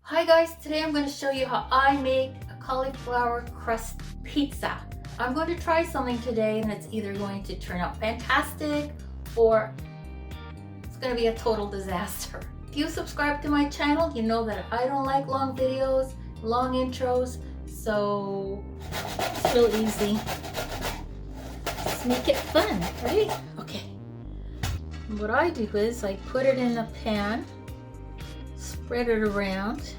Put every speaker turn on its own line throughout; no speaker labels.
Hi guys, today I'm going to show you how I make a cauliflower crust pizza. I'm going to try something today and it's either going to turn out fantastic or it's going to be a total disaster. If you subscribe to my channel, you know that I don't like long videos, long intros, so it's real easy. Let's make it fun, right? Okay. What I do is I put it in a pan, spread it around,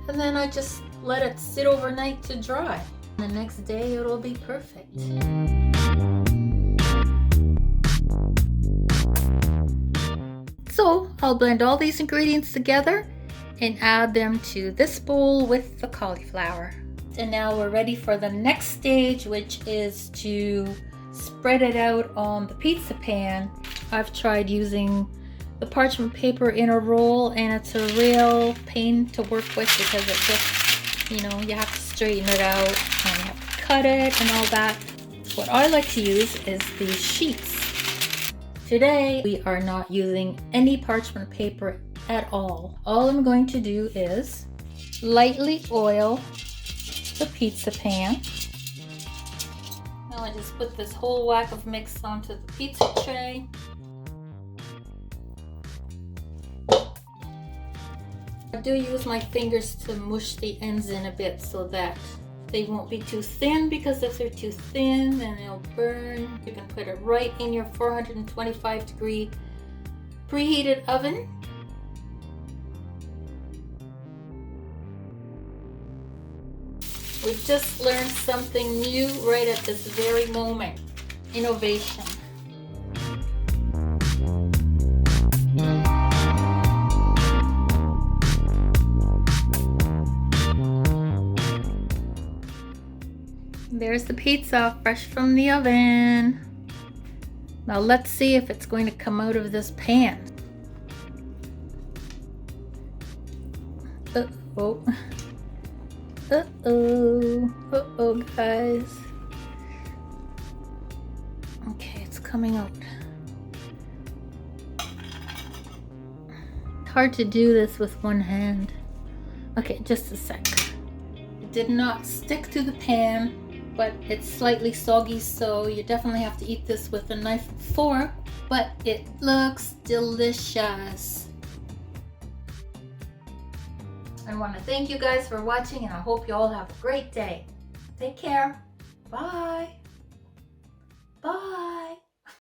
and then I just let it sit overnight to dry. The next day it'll be perfect. So I'll blend all these ingredients together and add them to this bowl with the cauliflower. And now we're ready for the next stage, which is to spread it out on the pizza pan. I've tried using the parchment paper in a roll and it's a real pain to work with because it just, you have to straighten it out and you have to cut it and all that. What I like to use is these sheets. Today we are not using any parchment paper at all. All I'm going to do is lightly oil the pizza pan. Now I just put this whole whack of mix onto the pizza tray. I do use my fingers to mush the ends in a bit so that they won't be too thin, because if they're too thin then they'll burn. You can put it right in your 425-degree preheated oven. We've just learned something new right at this very moment. Innovation. There's the pizza fresh from the oven. Now let's see if it's going to come out of this pan. Uh-oh. Uh-oh. Uh-oh, guys. Okay, it's coming out. It's hard to do this with one hand. Okay, just a sec. It did not stick to the pan, but it's slightly soggy, so you definitely have to eat this with a knife and fork, but it looks delicious. I want to thank you guys for watching, and I hope you all have a great day. Take care. Bye. Bye.